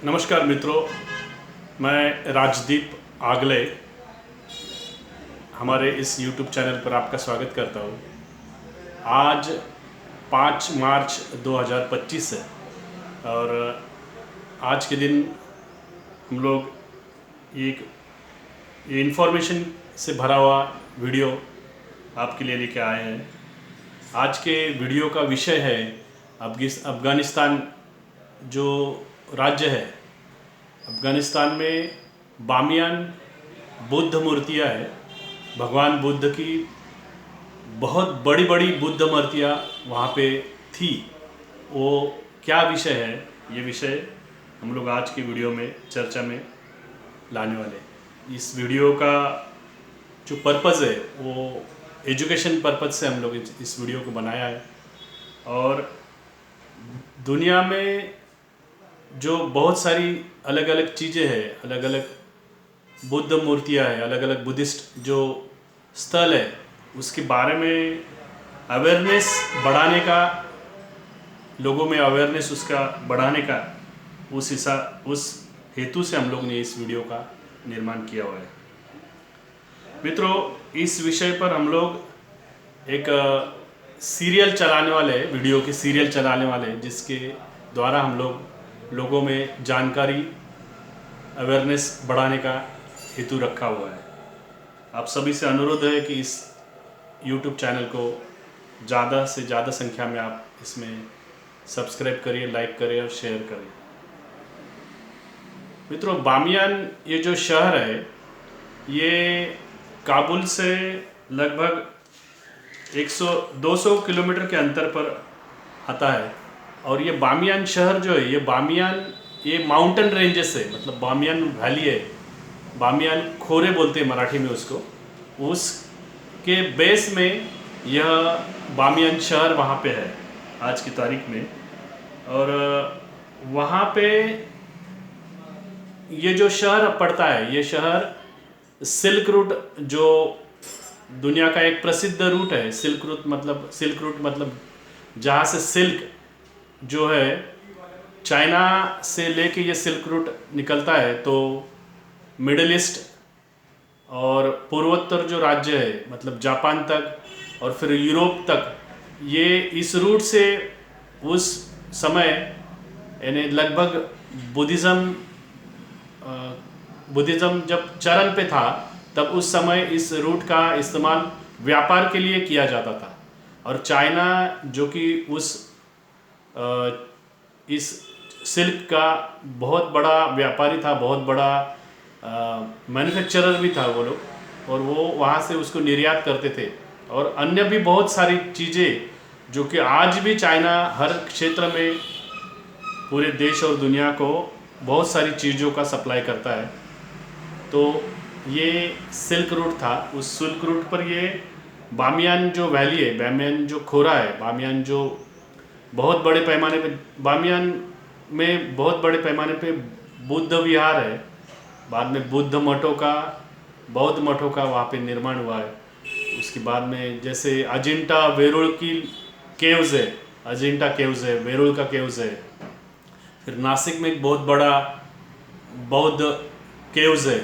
नमस्कार मित्रों, मैं राजदीप आगले हमारे इस YouTube चैनल पर आपका स्वागत करता हूँ। आज 5 मार्च 2025 है और आज के दिन हम लोग एक ये इन्फॉर्मेशन से भरा हुआ वीडियो आपके लिए लेके आए हैं। आज के वीडियो का विषय है अफ़गानिस्तान जो राज्य है। अफ़गानिस्तान में बामियान बुद्ध मूर्तियाँ है। भगवान बुद्ध की बहुत बड़ी बड़ी बुद्ध मूर्तियाँ वहाँ पे थी। वो क्या विषय है, ये विषय हम लोग आज की वीडियो में चर्चा में लाने वाले। इस वीडियो का जो पर्पज़ है वो एजुकेशन पर्पज़ से हम लोग इस वीडियो को बनाया है। और दुनिया में जो बहुत सारी अलग अलग चीज़ें हैं, अलग अलग बुद्ध मूर्तियाँ हैं, अलग अलग बुद्धिस्ट जो स्थल है, उसके बारे में अवेयरनेस बढ़ाने का, लोगों में अवेयरनेस उसका बढ़ाने का उस हेतु से हम लोग ने इस वीडियो का निर्माण किया हुआ है। मित्रों, इस विषय पर हम लोग एक सीरियल चलाने वाले, वीडियो के सीरियल चलाने वाले, जिसके द्वारा हम लोगों में जानकारी, अवेयरनेस बढ़ाने का हेतु रखा हुआ है। आप सभी से अनुरोध है कि इस YouTube चैनल को ज़्यादा से ज़्यादा संख्या में आप इसमें सब्सक्राइब करिए, लाइक करिए और शेयर करिए। मित्रों, बामियान ये जो शहर है, ये काबुल से लगभग 100-200 किलोमीटर के अंतर पर आता है। और ये बामियान शहर जो है, ये माउंटेन रेंजेस है, मतलब बामियान वैली है, बामियान खोरे बोलते हैं मराठी में उसको। उसके बेस में यह बामियान शहर वहाँ पे है आज की तारीख में। और वहाँ पे ये जो शहर पड़ता है, ये शहर सिल्क रूट, जो दुनिया का एक प्रसिद्ध रूट है। सिल्क रूट मतलब जहाँ से सिल्क जो है, चाइना से लेके ये सिल्क रूट निकलता है, तो मिडिल ईस्ट और पूर्वोत्तर जो राज्य है, मतलब जापान तक और फिर यूरोप तक, ये इस रूट से उस समय यानी लगभग बुद्धिज़्म जब चरण पे था, तब उस समय इस रूट का इस्तेमाल व्यापार के लिए किया जाता था। और चाइना जो कि इस सिल्क का बहुत बड़ा व्यापारी था, बहुत बड़ा मैन्युफैक्चरर भी था वो लोग, और वो वहाँ से उसको निर्यात करते थे। और अन्य भी बहुत सारी चीज़ें जो कि आज भी चाइना हर क्षेत्र में पूरे देश और दुनिया को बहुत सारी चीज़ों का सप्लाई करता है। तो ये सिल्क रूट था। उस सिल्क रूट पर ये बामियान जो वैली है, बामियान जो खोरा है, बामियान जो बहुत बड़े पैमाने पे, बामियान में बहुत बड़े पैमाने पे बुद्ध विहार है। बाद में बौद्ध मठों का वहाँ पे निर्माण हुआ है। उसके बाद में जैसे अजिंठा वेरूल की केव्स है, अजिंठा केव्स है, वेरूल का केव्स है। फिर नासिक में एक बहुत बड़ा बौद्ध केव्स है।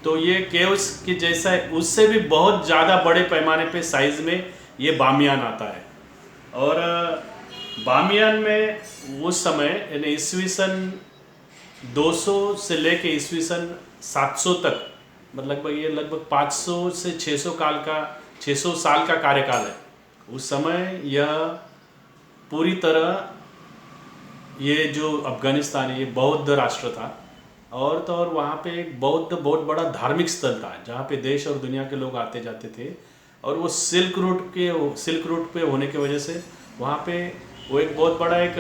तो ये केव्स के जैसा है, उससे भी बहुत ज़्यादा बड़े पैमाने पे साइज़ में ये बामियान आता है। और बामियान में उस समय यानी ईस्वी सन 200 से लेके ईस्वी सन 700 तक, मतलब ये लगभग 500 से 600 साल का कार्यकाल है। उस समय यह पूरी तरह, ये जो अफ़गानिस्तान है, ये बौद्ध राष्ट्र था। और तो और वहाँ पे एक बहुत बड़ा धार्मिक स्थल था, जहाँ पे देश और दुनिया के लोग आते जाते थे। और वो सिल्क रूट पे होने की वजह से वहाँ पे वो एक बहुत बड़ा एक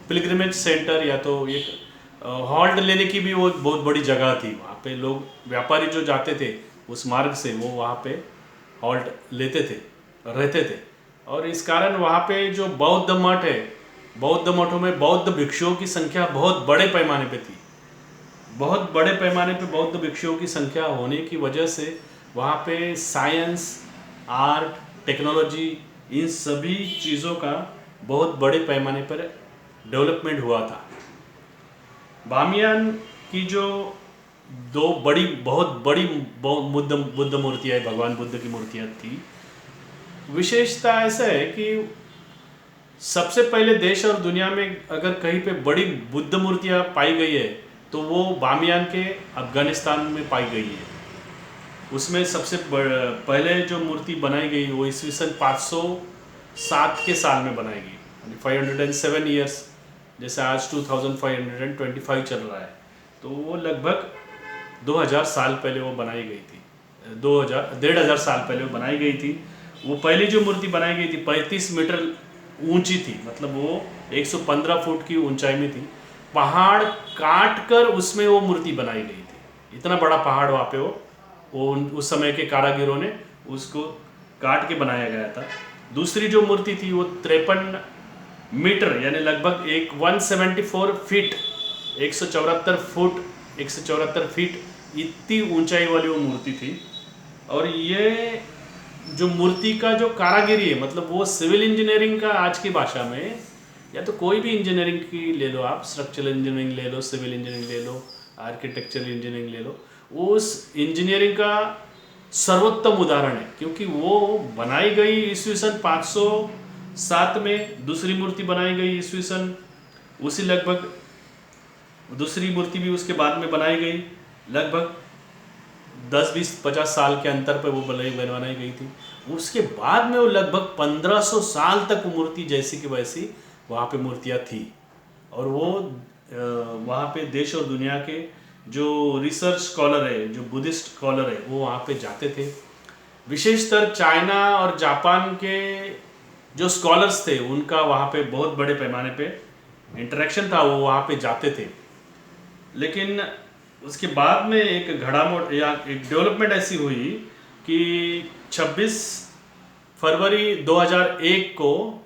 पिलग्रिमेज सेंटर, या तो एक हॉल्ट लेने की भी वो एक बहुत बड़ी जगह थी। वहाँ पे लोग, व्यापारी जो जाते थे उस मार्ग से, वो वहाँ पे हॉल्ट लेते थे, रहते थे। और इस कारण वहाँ पे जो बौद्ध मठ है, बौद्ध मठों में बौद्ध भिक्षुओं की संख्या बहुत बड़े पैमाने पे थी। बहुत बड़े पैमाने पे बौद्ध भिक्षुओं की संख्या होने की वजह से वहाँ पे साइंस, आर्ट, टेक्नोलॉजी, इन सभी चीज़ों का बहुत बड़े पैमाने पर डेवलपमेंट हुआ था। बामियान की जो दो बड़ी बहुत बड़ी बुद्ध मूर्तियाँ भगवान बुद्ध की मूर्तियाँ थी, विशेषता ऐसा है कि सबसे पहले देश और दुनिया में अगर कहीं पे बड़ी बुद्ध मूर्तियाँ पाई गई है तो वो बामियान के अफगानिस्तान में पाई गई है। उसमें सबसे पहले जो मूर्ति बनाई गई वो ईस्वी सन 507 के साल में बनाई गई, यानी 507 ईयर्स, जैसे आज 2525 चल रहा है, तो वो लगभग 2000 साल पहले वो बनाई गई थी। 1500 साल पहले वो बनाई गई थी। वो पहली जो मूर्ति बनाई गई थी 35 मीटर ऊंची थी, मतलब वो 115 फुट की ऊंचाई में थी। पहाड़ काट कर उसमें वो मूर्ति बनाई गई थी। इतना बड़ा पहाड़ वहाँ पे वो उस समय के कारागिरों ने उसको काट के बनाया गया था। दूसरी जो मूर्ति थी वो 53 मीटर यानी लगभग 174 फीट 174 फीट इतनी ऊंचाई वाली वो मूर्ति थी। और ये जो मूर्ति का जो कारागिरी है, मतलब वो सिविल इंजीनियरिंग का आज की भाषा में, या तो कोई भी इंजीनियरिंग की ले लो आप, स्ट्रक्चरल इंजीनियरिंग ले लो, सिविल इंजीनियरिंग ले लो, आर्किटेक्चरल इंजीनियरिंग ले लो, उस इंजीनियरिंग का सर्वोत्तम उदाहरण है। क्योंकि वो बनाई गई ईस्वी सन 507 में, दूसरी मूर्ति बनाई गई ईस्वी सन उसी लगभग, दूसरी मूर्ति भी उसके बाद में बनाई गई, लगभग 10-20-50 साल के अंतर पर वो बनवाई गई थी। उसके बाद में वो लगभग 1500 साल तक वो मूर्ति जैसी की वैसी वहाँ पे मूर्तियाँ थी। और वो वहाँ पे देश और दुनिया के जो रिसर्च स्कॉलर है, जो बुद्धिस्ट स्कॉलर है, वो वहाँ पे जाते थे। विशेषतर चाइना और जापान के जो स्कॉलर्स थे उनका वहाँ पे बहुत बड़े पैमाने पे इंटरेक्शन था, वो वहाँ पे जाते थे। लेकिन उसके बाद में एक घड़ामोड़ या एक डेवलपमेंट ऐसी हुई कि 26 फरवरी 2001 को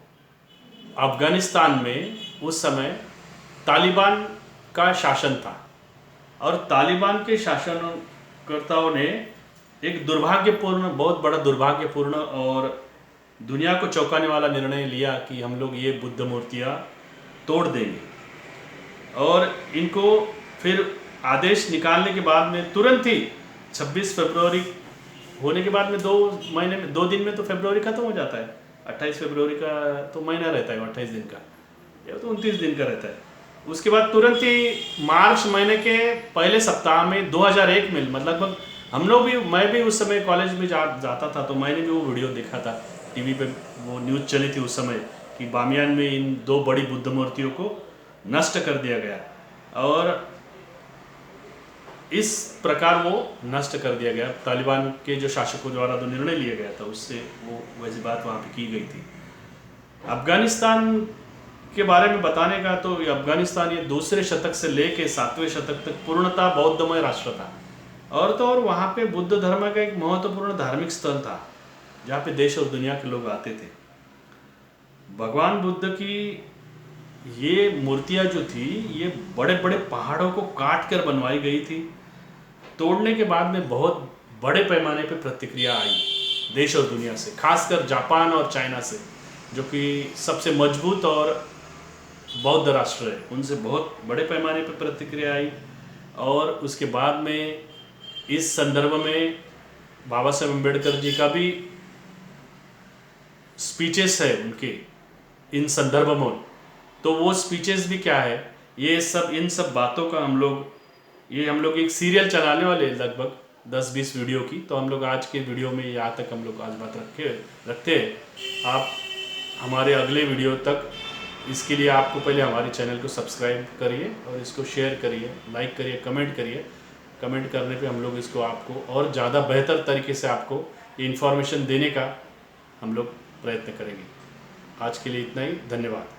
अफगानिस्तान में उस समय तालिबान का शासन था। और तालिबान के शासनकर्ताओं ने एक दुर्भाग्यपूर्ण, बहुत बड़ा दुर्भाग्यपूर्ण और दुनिया को चौंकाने वाला निर्णय लिया कि हम लोग ये बुद्ध मूर्तियाँ तोड़ देंगे। और इनको फिर आदेश निकालने के बाद में तुरंत ही 26 फरवरी होने के बाद में 2 दिन में तो फरवरी खत्म हो जाता है। 28 फरवरी का तो महीना रहता है, 28 दिन का या तो 29 दिन का रहता है। उसके बाद तुरंत ही मार्च महीने के पहले सप्ताह में 2001 में, मतलब हम लोग भी, मैं भी उस समय कॉलेज में जाता था, तो मैंने भी वो वीडियो देखा था टीवी पे, वो न्यूज़ चली थी उस समय कि बामियान में इन 2 बड़ी बुद्ध मूर्तियों को नष्ट कर दिया गया। और इस प्रकार वो नष्ट कर दिया गया। तालिबान के जो शासकों द्वारा जो निर्णय लिया गया था उससे वो वैसी बात वहाँ पे की गई थी। अफगानिस्तान के बारे में बताने का तो ये अफगानिस्तान ये 2रे शतक से लेके 7वें शतक तक पूर्णतः बौद्धमय राष्ट्र था। और तो और वहाँ पे बुद्ध धर्म का एक महत्वपूर्ण धार्मिक स्थल था जहाँ पे देश और दुनिया के लोग आते थे। भगवान बुद्ध की ये मूर्तियाँ जो थी ये बड़े बड़े पहाड़ों को काट कर बनवाई गई थी। तोड़ने के बाद में बहुत बड़े पैमाने पे प्रतिक्रिया आई देश और दुनिया से, खासकर जापान और चाइना से, जो कि सबसे मजबूत और बौद्ध राष्ट्र है, उनसे बहुत बड़े पैमाने पे प्रतिक्रिया आई। और उसके बाद में इस संदर्भ में बाबा साहेब अम्बेडकर जी का भी स्पीचेस है उनके इन संदर्भ में। तो वो स्पीचेस भी क्या है, ये सब, इन सब बातों का हम लोग एक सीरियल चलाने वाले लगभग 10-20 वीडियो की। तो हम लोग आज के वीडियो में यहाँ तक हम लोग आज बात रखते हैं। आप हमारे अगले वीडियो तक, इसके लिए आपको पहले हमारे चैनल को सब्सक्राइब करिए और इसको शेयर करिए, लाइक करिए, कमेंट करिए। कमेंट करने पे हम लोग इसको आपको और ज़्यादा बेहतर तरीके से आपको इन्फॉर्मेशन देने का हम लोग प्रयत्न करेंगे। आज के लिए इतना ही, धन्यवाद।